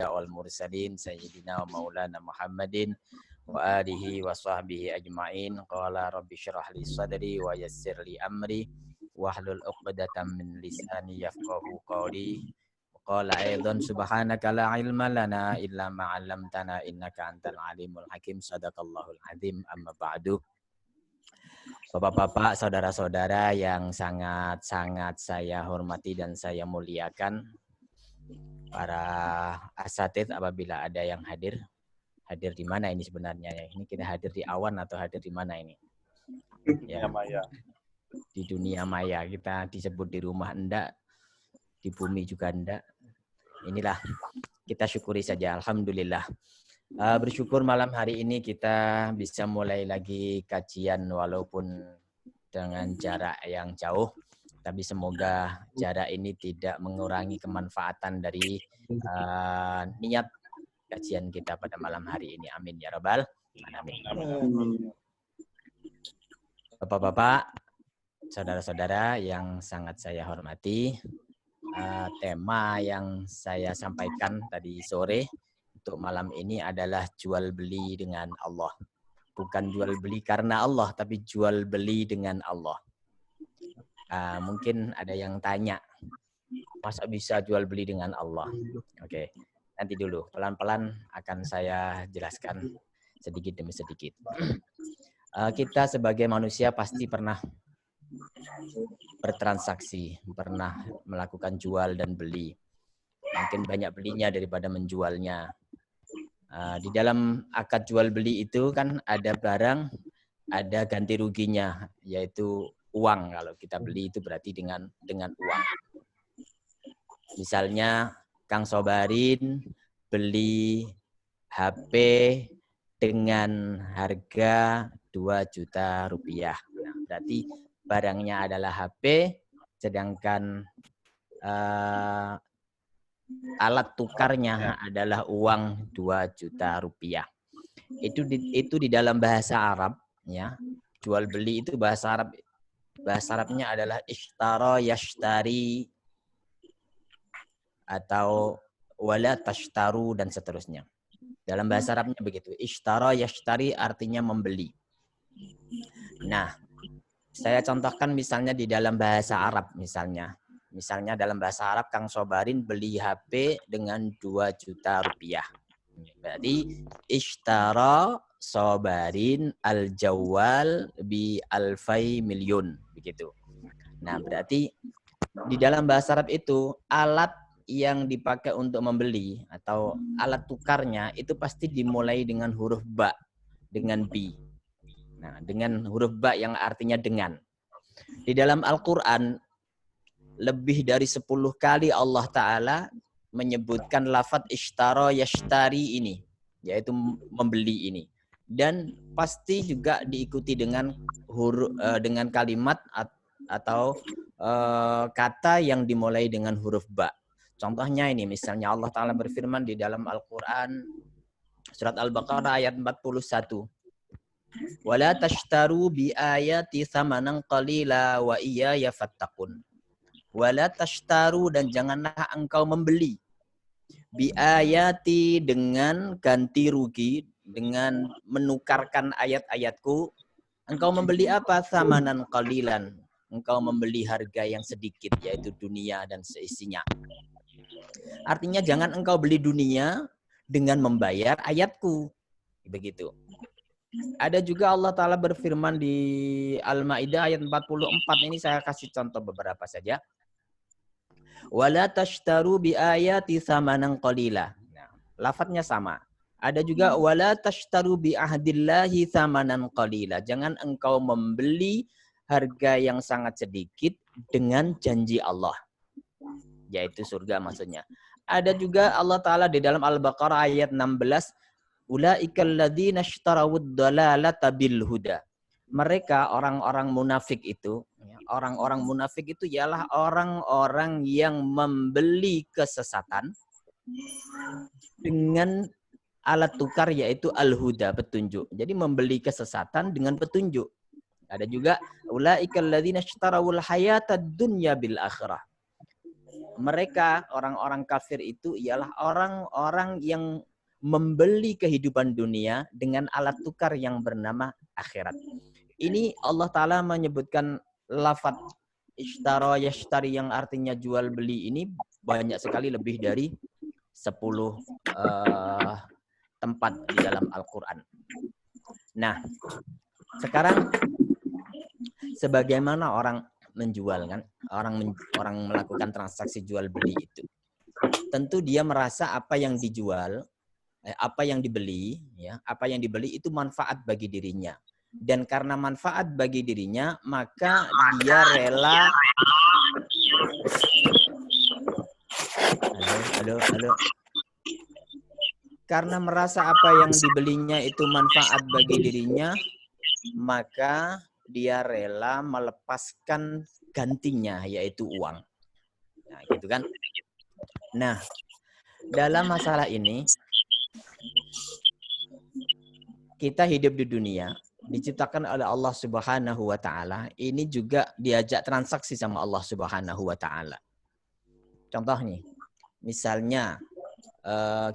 wal mursalin sayyidina wa maulana Muhammadin wa alihi wa sahbihi ajma'in. Qala rabbi syrah li sadri wa yassir li amri wahlul 'uqdatam min lisani yafqahu qawli. Qala aidan subhanaka la ilma lana illa ma 'allamtana innaka antal alimul hakim. Sadaqallahul azim. Amma ba'du. Bapak-bapak, saudara-saudara yang sangat-sangat saya hormati dan saya muliakan, para asatidz apabila ada yang hadir di mana ini sebenarnya ya? Ini kita hadir di awan atau hadir di mana ini? Ya, maya. Di dunia maya. Kita disebut di rumah enggak, di bumi juga enggak. Inilah kita syukuri saja. Alhamdulillah. Bersyukur malam hari ini kita bisa mulai lagi kajian walaupun dengan jarak yang jauh. Tapi semoga jarak ini tidak mengurangi kemanfaatan dari niat kajian kita pada malam hari ini. Amin ya rabbal alamin. Bapak-bapak, saudara-saudara yang sangat saya hormati, tema yang saya sampaikan tadi sore untuk malam ini adalah jual beli dengan Allah. Bukan jual beli karena Allah, tapi jual beli dengan Allah. Mungkin ada yang tanya, masa bisa jual beli dengan Allah? Oke, nanti dulu. Pelan-pelan akan saya jelaskan sedikit demi sedikit. Kita sebagai manusia pasti pernah bertransaksi, pernah melakukan jual dan beli. Mungkin banyak belinya daripada menjualnya. Di dalam akad jual beli itu kan ada barang, ada ganti ruginya, yaitu uang. Kalau kita beli itu berarti dengan uang. Misalnya Kang Sobarin beli HP dengan harga 2 juta rupiah. Nah, berarti barangnya adalah HP, sedangkan alat tukarnya adalah uang 2 juta rupiah. Itu di dalam bahasa Arab, ya. Jual beli itu bahasa Arab. Bahasa Arabnya adalah ishtara yashtari atau wala tashtaru dan seterusnya. Dalam bahasa Arabnya begitu. Ishtara yashtari artinya membeli. Nah, saya contohkan misalnya di dalam bahasa Arab misalnya. Misalnya dalam bahasa Arab Kang Sobarin beli HP dengan 2 juta rupiah. Berarti ishtara Sobarin al-jawal bi alfai milyun. Begitu. Nah, berarti di dalam bahasa Arab itu alat yang dipakai untuk membeli atau alat tukarnya itu pasti dimulai dengan huruf ba, dengan bi. Nah, dengan huruf ba yang artinya dengan. Di dalam Al-Quran lebih dari 10 kali Allah Ta'ala menyebutkan lafadz ishtara yashtari ini, yaitu membeli ini. Dan pasti juga diikuti dengan dengan kalimat atau kata yang dimulai dengan huruf ba. Contohnya ini, misalnya Allah Ta'ala berfirman di dalam Al-Quran, surat Al-Baqarah ayat 41. Wala tashtaru bi ayati thamanan qalila wa iyaya fattaqun. Wala tashtaru, dan janganlah engkau membeli. Bi ayati, dengan ganti rugi, dengan menukarkan ayat-ayatku. Engkau membeli apa? Thamanan qalilan. Engkau membeli harga yang sedikit, yaitu dunia dan seisinya. Artinya jangan engkau beli dunia dengan membayar ayatku. Begitu. Ada juga Allah Ta'ala berfirman di Al-Ma'idah ayat 44. Ini saya kasih contoh beberapa saja. Wala tashtaru bi ayati thamanan qalila. Nah, lafadznya sama. Ada juga wala tashtaru bi ahdillahi thamanan qalila. Jangan engkau membeli harga yang sangat sedikit dengan janji Allah, yaitu surga maksudnya. Ada juga Allah Ta'ala di dalam Al-Baqarah ayat 16. Ulaikal ladzina ishtarawud dalalata bil huda. Mereka orang-orang munafik itu, orang-orang munafik itu ialah orang-orang yang membeli kesesatan dengan alat tukar, yaitu al-huda, petunjuk. Jadi membeli kesesatan dengan petunjuk. Ada juga ulaikal ladzina ishtarawul hayatad dunya bil akhirah. mereka orang-orang kafir itu ialah orang-orang yang membeli kehidupan dunia dengan alat tukar yang bernama akhirat. Ini Allah Ta'ala menyebutkan lafaz ishtara yashtari yang artinya jual beli ini banyak sekali, lebih dari 10 tempat di dalam Al-Quran. Nah, sekarang sebagaimana orang menjual kan, orang melakukan transaksi jual beli itu, tentu dia merasa apa yang dijual, apa yang dibeli, ya, apa yang dibeli itu manfaat bagi dirinya. Dan karena manfaat bagi dirinya, maka dia rela. Halo. Karena merasa apa yang dibelinya itu manfaat bagi dirinya, maka dia rela melepaskan gantinya, yaitu uang. Nah, gitu kan? Nah, dalam masalah ini, kita hidup di dunia, diciptakan oleh Allah Subhanahu wa Ta'ala, ini juga diajak transaksi sama Allah Subhanahu wa Ta'ala. Contoh nih, misalnya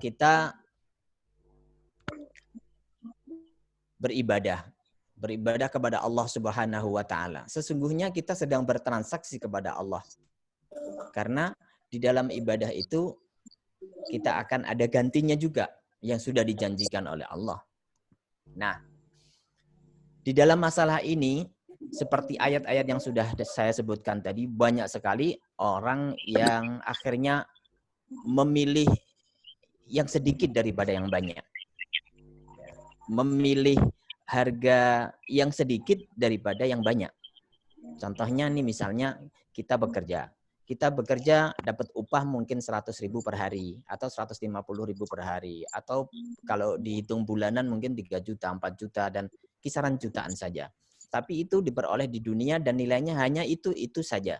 kita beribadah kepada Allah Subhanahu wa Ta'ala. Sesungguhnya kita sedang bertransaksi kepada Allah. Karena di dalam ibadah itu kita akan ada gantinya juga yang sudah dijanjikan oleh Allah. Nah, di dalam masalah ini, seperti ayat-ayat yang sudah saya sebutkan tadi, banyak sekali orang yang akhirnya memilih yang sedikit daripada yang banyak. Memilih harga yang sedikit daripada yang banyak. Contohnya nih, misalnya kita bekerja dapat upah mungkin 100.000 per hari atau 150.000 per hari, atau kalau dihitung bulanan mungkin 3 juta, 4 juta, dan kisaran jutaan saja. Tapi itu diperoleh di dunia dan nilainya hanya itu saja.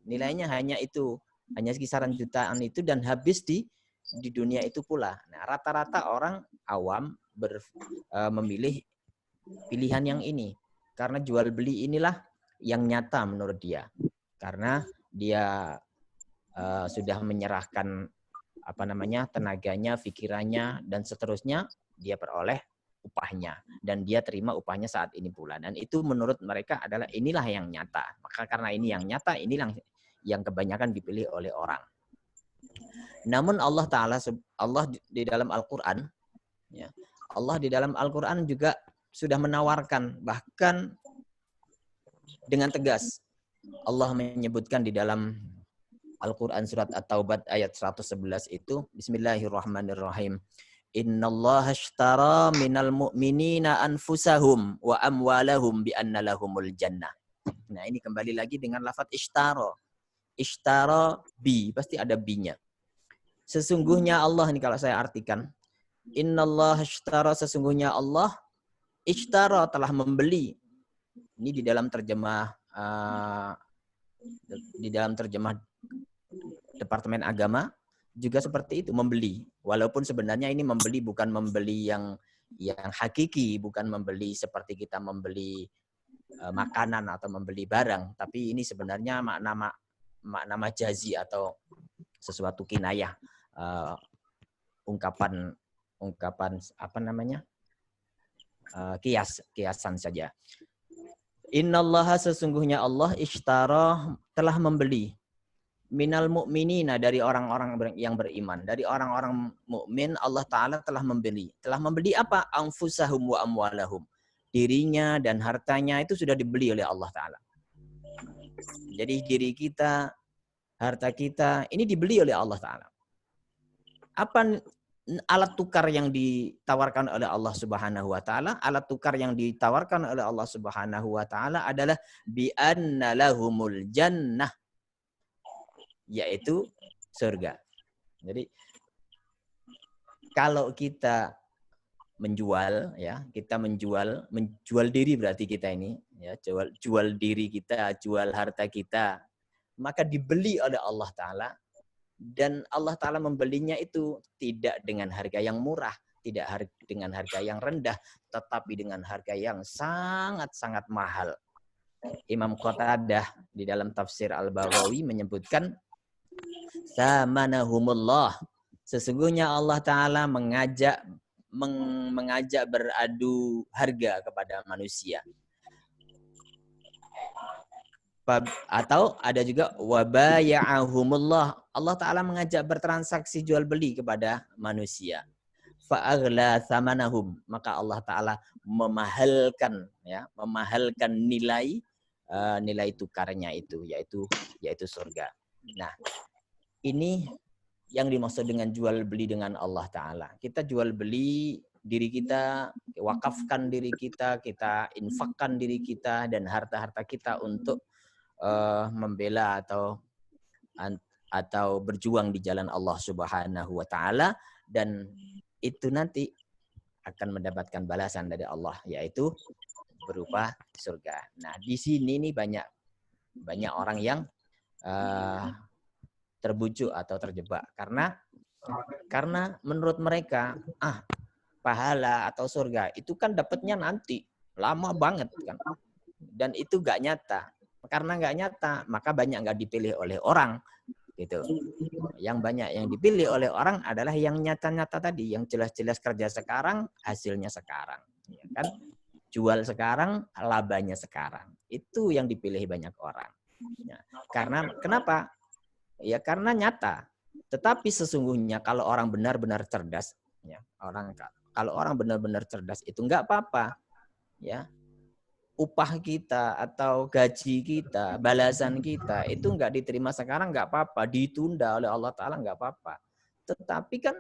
Nilainya hanya itu, hanya kisaran jutaan itu, dan habis di dunia itu pula. Nah, rata-rata orang awam memilih pilihan yang ini karena jual beli inilah yang nyata menurut dia. Karena dia sudah menyerahkan tenaganya, pikirannya, dan seterusnya, dia peroleh upahnya dan dia terima upahnya saat ini pula. Dan itu menurut mereka adalah inilah yang nyata. Maka karena ini yang nyata, inilah yang kebanyakan dipilih oleh orang. Namun Allah Ta'ala, Allah di dalam Al-Quran, ya, Allah di dalam Al-Quran juga sudah menawarkan, bahkan dengan tegas. Allah menyebutkan di dalam Al-Quran surat At-Taubah ayat 111 itu, Bismillahirrahmanirrahim. Innallaha ashtara minal mu'minina anfusahum wa amwalahum bi anna lahumul jannah. Nah, ini kembali lagi dengan lafaz ishtara. Ishtara bi, pasti ada bi-nya. Sesungguhnya Allah, ini kalau saya artikan, innallaha ashtara, sesungguhnya Allah, ishtara, telah membeli. Ini di dalam terjemah Departemen Agama juga seperti itu, membeli. Walaupun sebenarnya ini membeli bukan membeli yang hakiki, bukan membeli seperti kita membeli makanan atau membeli barang, tapi ini sebenarnya makna majazi atau sesuatu kinayah, ungkapan kiasan saja. Innallaha, sesungguhnya Allah, ishtara, telah membeli, minal mu'minina, dari orang-orang yang beriman, dari orang-orang mukmin, Allah Ta'ala telah membeli. Telah membeli apa? Anfusahum wa amwalahum. Dirinya dan hartanya itu sudah dibeli oleh Allah Ta'ala. Jadi diri kita, harta kita, ini dibeli oleh Allah Ta'ala. Apa alat tukar yang ditawarkan oleh Allah Subhanahu wa Ta'ala? Alat tukar yang ditawarkan oleh Allah Subhanahu wa Ta'ala adalah bi anna lahumul jannah, yaitu surga. Jadi kalau kita menjual, ya, kita menjual diri, berarti kita ini, ya, jual diri kita, jual harta kita, maka dibeli oleh Allah Ta'ala. Dan Allah Ta'ala membelinya itu tidak dengan harga yang murah, tidak dengan harga yang rendah, tetapi dengan harga yang sangat-sangat mahal. Imam Qatadah di dalam tafsir Al-Baghawi menyebutkan Samanahumullah. Sesungguhnya Allah Ta'ala mengajak beradu harga kepada manusia. Atau ada juga wabaya'ahumullah. Allah Ta'ala mengajak bertransaksi jual beli kepada manusia. Fa'aghla thamanahum. Maka Allah Ta'ala memahalkan nilai tukarnya itu, yaitu surga. Nah, ini yang dimaksud dengan jual beli dengan Allah Ta'ala. Kita jual beli diri kita, wakafkan diri kita, kita infakkan diri kita dan harta-harta kita untuk membela atau berjuang di jalan Allah Subhanahu wa Ta'ala, dan itu nanti akan mendapatkan balasan dari Allah, yaitu berupa surga. Nah, di sini nih banyak orang yang terbujuk atau terjebak karena menurut mereka pahala atau surga itu kan dapatnya nanti lama banget kan, dan itu gak nyata. Karena gak nyata, maka banyak gak dipilih oleh orang gitu. Yang banyak yang dipilih oleh orang adalah yang nyata-nyata tadi, yang jelas-jelas kerja sekarang, hasilnya sekarang, ya kan? Jual sekarang, labanya sekarang. Itu yang dipilih banyak orang. Ya. Karena kenapa? Ya karena nyata. Tetapi sesungguhnya kalau orang benar-benar cerdas, ya, kalau orang benar-benar cerdas itu nggak apa-apa, ya. Upah kita atau gaji kita, balasan kita itu nggak diterima sekarang nggak apa-apa, ditunda oleh Allah Ta'ala nggak apa-apa. Tetapi kan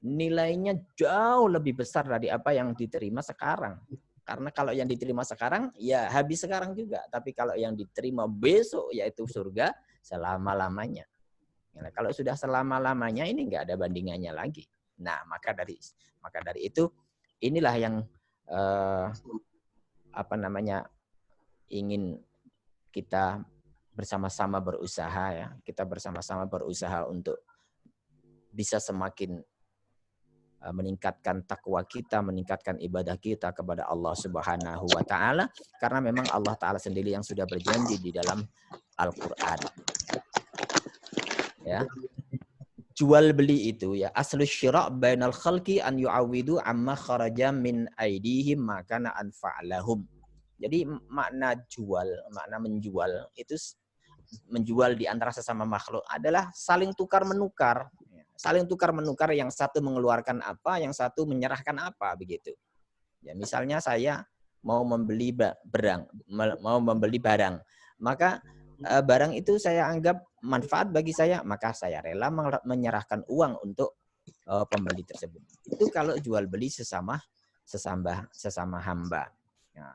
nilainya jauh lebih besar dari apa yang diterima sekarang. Karena kalau yang diterima sekarang ya habis sekarang juga. Tapi kalau yang diterima besok yaitu surga selama-lamanya. Nah, kalau sudah selama-lamanya ini nggak ada bandingannya lagi. Nah, maka dari itu inilah yang ingin kita bersama-sama berusaha, ya. Kita bersama-sama berusaha untuk bisa semakin meningkatkan takwa kita, meningkatkan ibadah kita kepada Allah Subhanahu wa Ta'ala, karena memang Allah Ta'ala sendiri yang sudah berjanji di dalam Al-Qur'an. Ya. Jual beli itu ya aslu syira' bainal khalqi an yu'awidu amma kharaja min aidihim ma kana anfa'lahum. Jadi makna menjual itu menjual di antara sesama makhluk adalah saling tukar menukar. Saling tukar menukar, yang satu mengeluarkan apa, yang satu menyerahkan apa, begitu. Ya, misalnya saya mau membeli barang, maka barang itu saya anggap manfaat bagi saya, maka saya rela menyerahkan uang untuk pembeli tersebut. Itu kalau jual beli sesama hamba. Ya.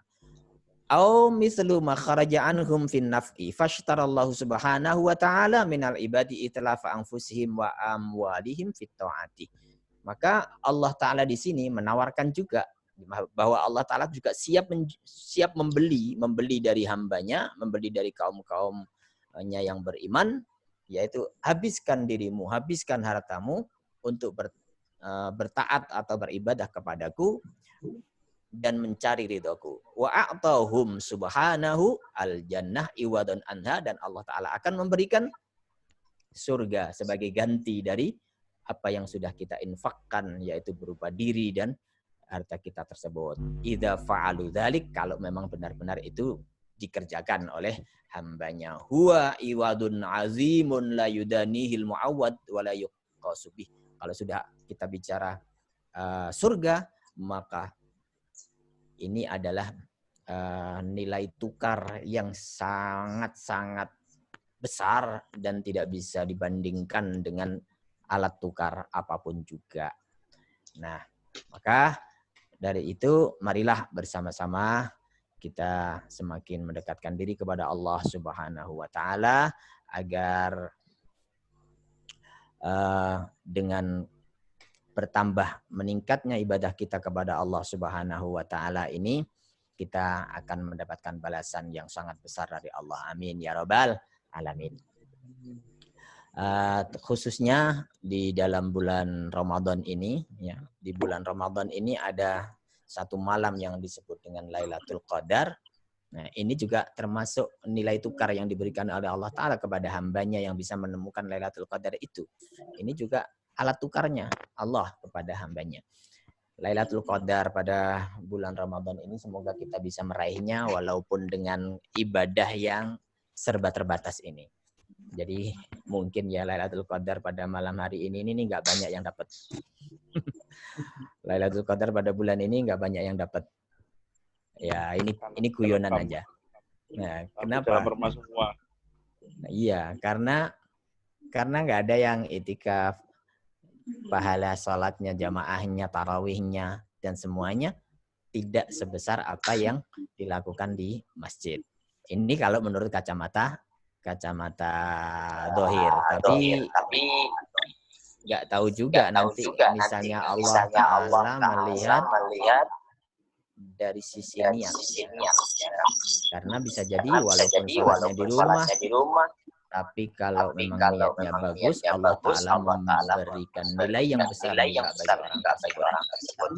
Au mislu ma kharaja anhum fin naf'i fashtarallahu subhanahu wa ta'ala minal ibadi itlafa anfusihim wa amwalihim fit ta'ati. Maka Allah Ta'ala di sini menawarkan juga bahwa Allah Ta'ala juga siap membeli dari hambanya, membeli dari kaum-kaumnya yang beriman, yaitu habiskan dirimu, habiskan hartamu untuk bertaat atau beribadah kepadaku dan mencari ridhoku. Wa a'tahum subhanahu al-jannah iwadun anha, dan Allah Ta'ala akan memberikan surga sebagai ganti dari apa yang sudah kita infakkan, yaitu berupa diri dan harta kita tersebut. Idza fa'alu dzalik, kalau memang benar-benar itu dikerjakan oleh hambanya. Huwa iwadun azimun la yudanihil mu'awwad wa la yuqasu bih. Kalau sudah kita bicara surga, maka ini adalah nilai tukar yang sangat-sangat besar dan tidak bisa dibandingkan dengan alat tukar apapun juga. Nah, maka dari itu marilah bersama-sama kita semakin mendekatkan diri kepada Allah Subhanahu wa Ta'ala agar dengan bertambah meningkatnya ibadah kita kepada Allah Subhanahu wa Ta'ala ini, kita akan mendapatkan balasan yang sangat besar dari Allah. Amin ya rabbal alamin. Khususnya di dalam bulan Ramadan ini, ya, di bulan Ramadan ini ada satu malam yang disebut dengan Lailatul Qadar, Nah, ini juga termasuk nilai tukar yang diberikan oleh Allah Ta'ala kepada hambanya yang bisa menemukan Lailatul Qadar itu. Ini juga alat tukarnya Allah kepada hambanya. Lailatul Qadar pada bulan Ramadan ini semoga kita bisa meraihnya walaupun dengan ibadah yang serba terbatas ini. Jadi mungkin ya Lailatul Qadar pada malam hari ini nggak banyak yang dapat. Lailatul Qadar pada bulan ini nggak banyak yang dapat. Ya ini guyonan aja. Nah, kenapa? Semua. Nah, iya, karena nggak ada yang itikaf, pahala sholatnya, jamaahnya, tarawihnya, dan semuanya tidak sebesar apa yang dilakukan di masjid. Ini kalau menurut kacamata dohir, tapi nggak tahu juga nanti misalnya Allah Ta'ala melihat dari sisi niat. Karena bisa jadi walaupun sholatnya di rumah, tapi kalau memang niatnya bagus, Allah Ta'ala memberikan nilai yang besar bagi orang tersebut.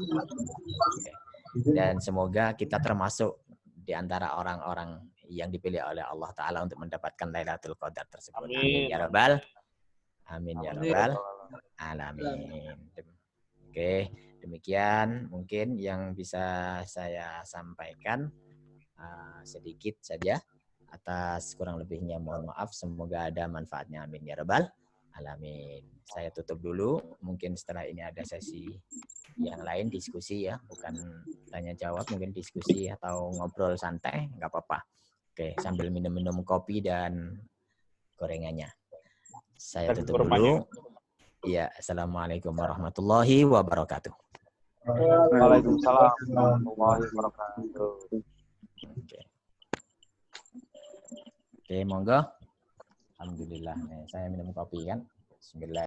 Dan semoga kita termasuk di antara orang-orang yang dipilih oleh Allah Ta'ala untuk mendapatkan Lailatul Qadar tersebut. Amin ya Rabbal. Amin ya Rabbal Alamin. Oke, demikian mungkin yang bisa saya sampaikan. Sedikit saja. Atas kurang lebihnya mohon maaf. Semoga ada manfaatnya. Amin ya Rabbal Alamin. Saya tutup dulu. Mungkin setelah ini ada sesi yang lain, diskusi ya. Bukan tanya jawab, mungkin diskusi atau ngobrol santai. Nggak apa-apa. Oke, sambil minum-minum kopi dan gorengannya. Saya tutup dulu. Ya, assalamualaikum warahmatullahi wabarakatuh. Waalaikumsalam warahmatullahi wabarakatuh. Oke, monggo. Alhamdulillah. Saya minum kopi kan. Bismillah.